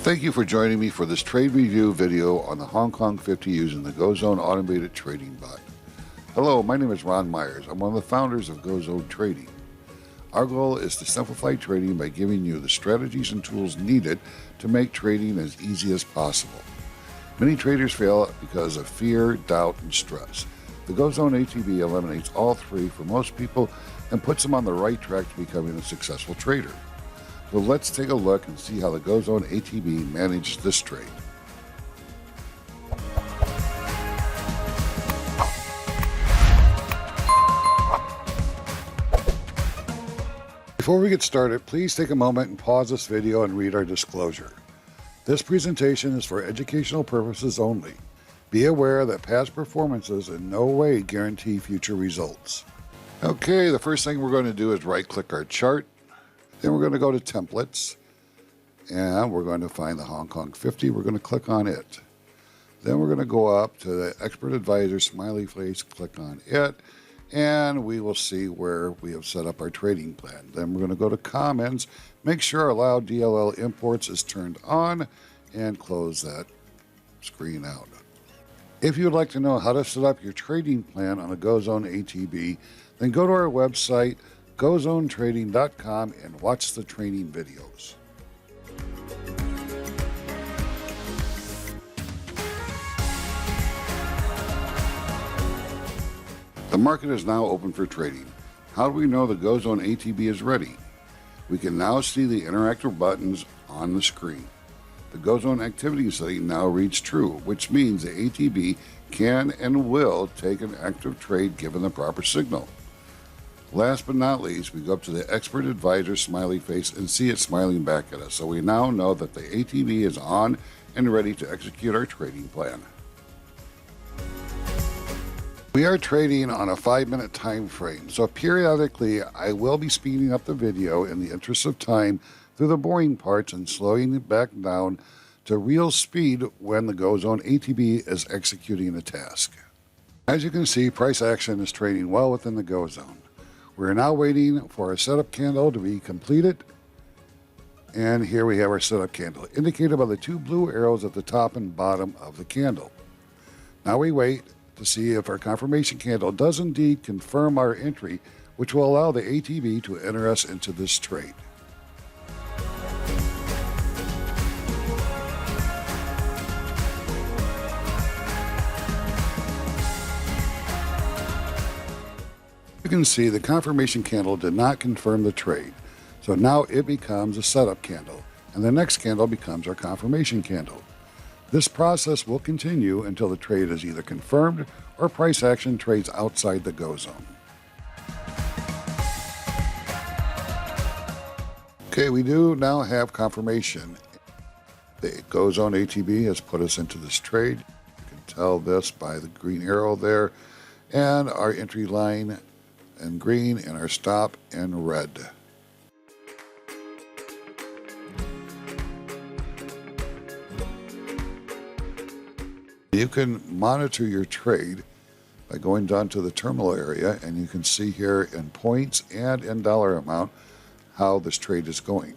Thank you for joining me for this trade review video on the HK50 using the Go Zone automated trading bot. Hello, my name is Ron Myers. I'm one of the founders of Go Zone Trading. Our goal is to simplify trading by giving you the strategies and tools needed to make trading as easy as possible. Many traders fail because of fear, doubt, and stress. The Go Zone ATB eliminates all three for most people and puts them on the right track to becoming a successful trader. So let's take a look and see how the Go Zone ATB manages this trade. Before we get started, please take a moment and pause this video and read our disclosure. This presentation is for educational purposes only. Be aware that past performances in no way guarantee future results. Okay, the first thing we're going to do is right-click our chart. Then we're going to go to Templates, and we're going to find the HK50. We're going to click on it. Then we're going to go up to the Expert Advisor smiley face, click on it, and we will see where we have set up our trading plan. Then we're going to go to Comments, make sure Allow DLL Imports is turned on, and close that screen out. If you would like to know how to set up your trading plan on a Go Zone ATB, then go to our website, GoZoneTrading.com, and watch the training videos. The market is now open for trading. How do we know the Go Zone ATB is ready? We can now see the interactive buttons on the screen. The Go Zone activity setting now reads true, which means the ATB can and will take an active trade given the proper signal. Last but not least, we go up to the Expert Advisor smiley face and see it smiling back at us. So we now know that the ATB is on and ready to execute our trading plan. We are trading on a 5-minute time frame, so periodically I will be speeding up the video in the interest of time through the boring parts and slowing it back down to real speed when the Go Zone ATB is executing a task. As you can see, price action is trading well within the Go Zone. We're now waiting for our setup candle to be completed. And here we have our setup candle, indicated by the two blue arrows at the top and bottom of the candle. Now we wait to see if our confirmation candle does indeed confirm our entry, which will allow the ATB to enter us into this trade. You can see the confirmation candle did not confirm the trade, so now it becomes a setup candle, and the next candle becomes our confirmation candle. This process will continue until the trade is either confirmed or price action trades outside the Go Zone. Okay, we do now have confirmation. The Go Zone ATB has put us into this trade. You can tell this by the green arrow there, and our entry line in green and our stop in red. You can monitor your trade by going down to the terminal area, and you can see here in points and in dollar amount how this trade is going.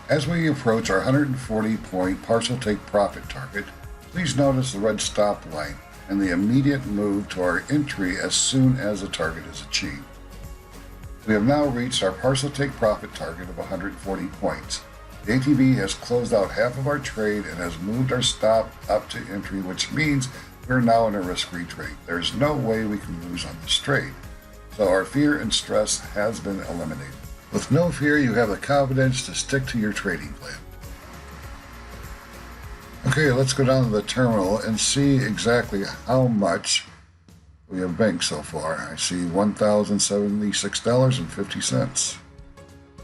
As we approach our 140-point partial take profit target, please notice the red stop line and the immediate move to our entry as soon as the target is achieved. We have now reached our partial take profit target of 140 points. The ATB has closed out half of our trade and has moved our stop up to entry, which means we're now in a risk-free trade. There's no way we can lose on this trade, so our fear and stress has been eliminated. With no fear, you have the confidence to stick to your trading plan. Okay, let's go down to the terminal and see exactly how much we have banked so far. I see $1,076.50.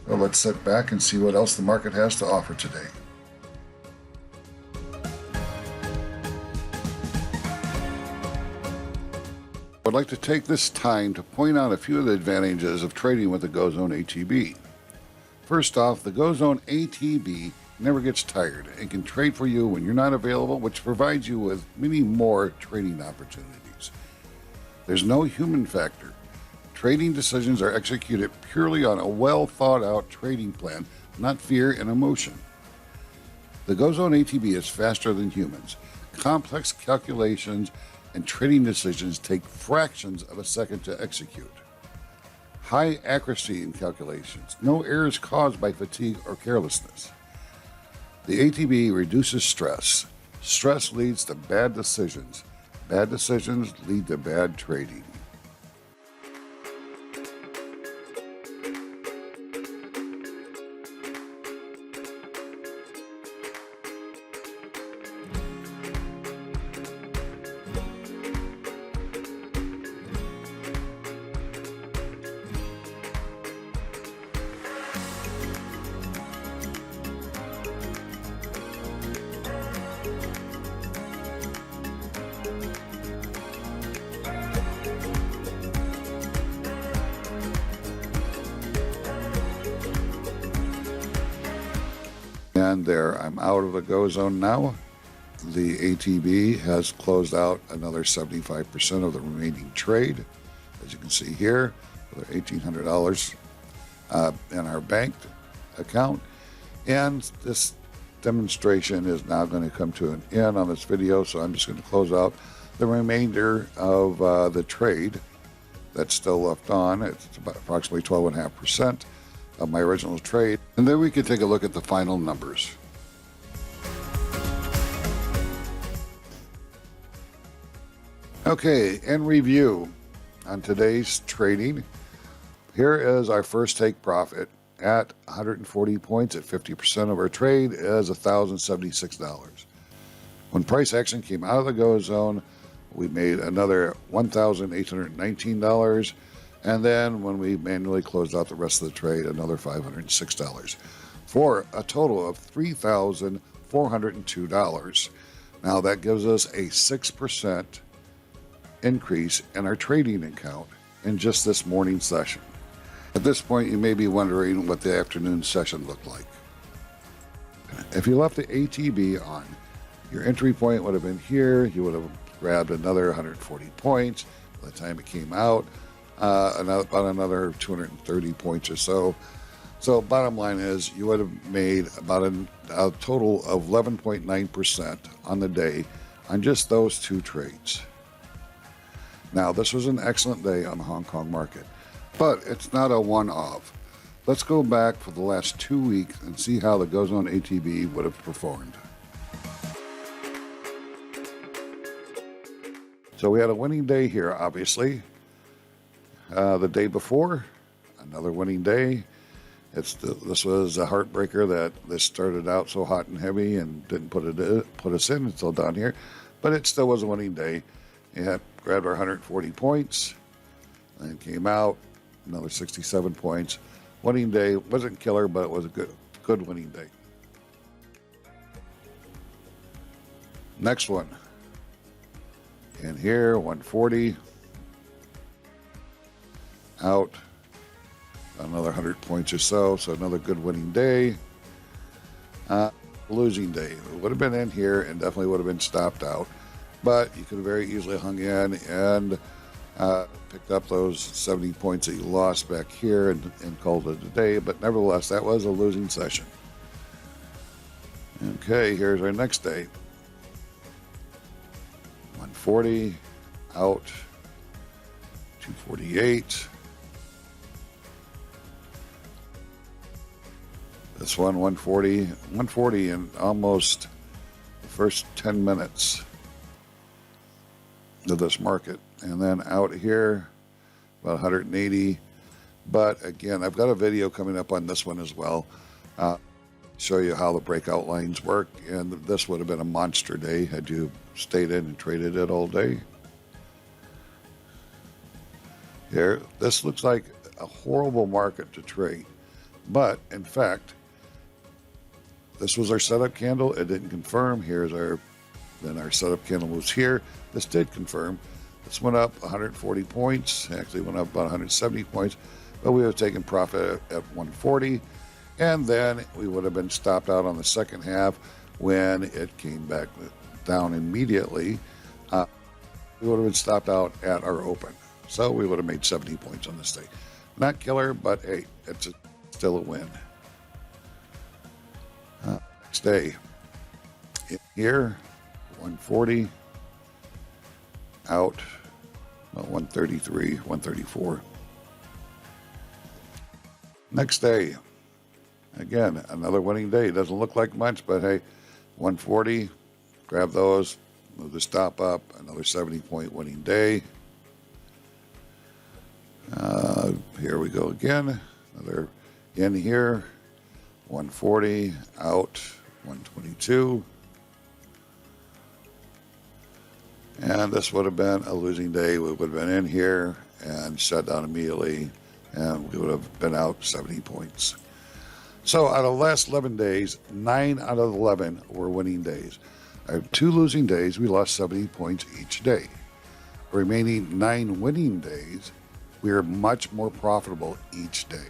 So let's sit back and see what else the market has to offer today. I'd like to take this time to point out a few of the advantages of trading with the Go Zone ATB. First off, the Go Zone ATB never gets tired and can trade for you when you're not available, which provides you with many more trading opportunities. There's no human factor. Trading decisions are executed purely on a well thought out trading plan, not fear and emotion. The Go Zone ATB is faster than humans. Complex calculations and trading decisions take fractions of a second to execute. High accuracy in calculations, no errors caused by fatigue or carelessness. The ATB reduces stress. Stress leads to bad decisions. Bad decisions lead to bad trading. And there, I'm out of the Go Zone now. The ATB has closed out another 75% of the remaining trade. As you can see here, another $1,800 in our banked account. And this demonstration is now going to come to an end on this video, so I'm just going to close out the remainder of the trade that's still left on. It's about approximately 12.5% of my original trade. And then we can take a look at the final numbers. Okay, in review on today's trading, here is our first take profit at 140 points at 50% of our trade is $1,076. When price action came out of the Go Zone, we made another $1,819. And then when we manually closed out the rest of the trade, another $506 for a total of $3,402. Now that gives us a 6% increase in our trading account in just this morning session. At this point, you may be wondering what the afternoon session looked like. If you left the ATB on, your entry point would have been here. You would have grabbed another 140 points. By the time it came out, about another 230 points or so. So bottom line is you would have made about a total of 11.9% on the day on just those two trades. Now, this was an excellent day on the Hong Kong market, but it's not a one-off. Let's go back for the last 2 weeks and see how the Go Zone ATB would have performed. So we had a winning day here, obviously. The day before, another winning day. This was a heartbreaker that this started out so hot and heavy and didn't put us in until down here, but it still was a winning day. It grabbed our 140 points and came out another 67 points. Winning day wasn't killer, but it was a good winning day. Next one. In here, 140. Out another 100 points or so, so another good winning day. Losing day. It would have been in here and definitely would have been stopped out, but you could have very easily hung in and picked up those 70 points that you lost back here and called it a day, but nevertheless, that was a losing session. Okay, here's our next day. 140, out, 248. This one, 140 in almost the first 10 minutes of this market. And then out here, about 180. But again, I've got a video coming up on this one as well. Show you how the breakout lines work. And this would have been a monster day had you stayed in and traded it all day. Here, this looks like a horrible market to trade. But in fact, this was our setup candle. It didn't confirm. Then our setup candle was here. This did confirm. This went up 140 points. Actually went up about 170 points, but we have taken profit at 140. And then we would have been stopped out on the second half when it came back down immediately. We would have been stopped out at our open. So we would have made 70 points on this day. Not killer, but hey, it's still a win. Next day, in here, 140, out, well, 133, 134. Next day, again, another winning day. Doesn't look like much, but hey, 140, grab those, move the stop up, another 70-point winning day. Here we go again, another in here, 140, out, 122. And this would have been a losing day. We would have been in here and shut down immediately, and we would have been out 70 points. So out of the last 11 days, 9 out of 11 were winning days. I have 2 losing days. We lost 70 points each day. Remaining 9 winning days, we are much more profitable each day.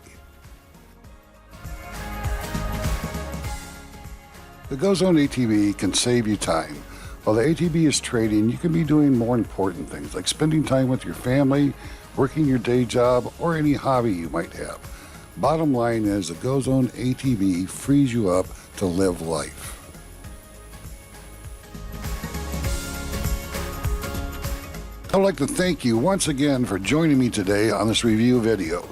The Go Zone ATB can save you time. While the ATB is trading, you can be doing more important things like spending time with your family, working your day job, or any hobby you might have. Bottom line is the Go Zone ATB frees you up to live life. I'd like to thank you once again for joining me today on this review video.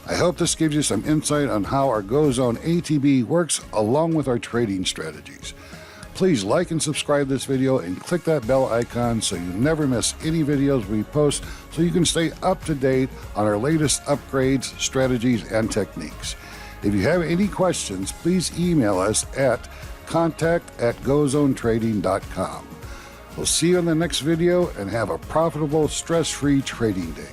I hope this gives you some insight on how our Go Zone ATB works along with our trading strategies. Please like and subscribe this video and click that bell icon so you never miss any videos we post, so you can stay up to date on our latest upgrades, strategies, and techniques. If you have any questions, please email us at contact@gozonetrading.com. We'll see you in the next video and have a profitable, stress-free trading day.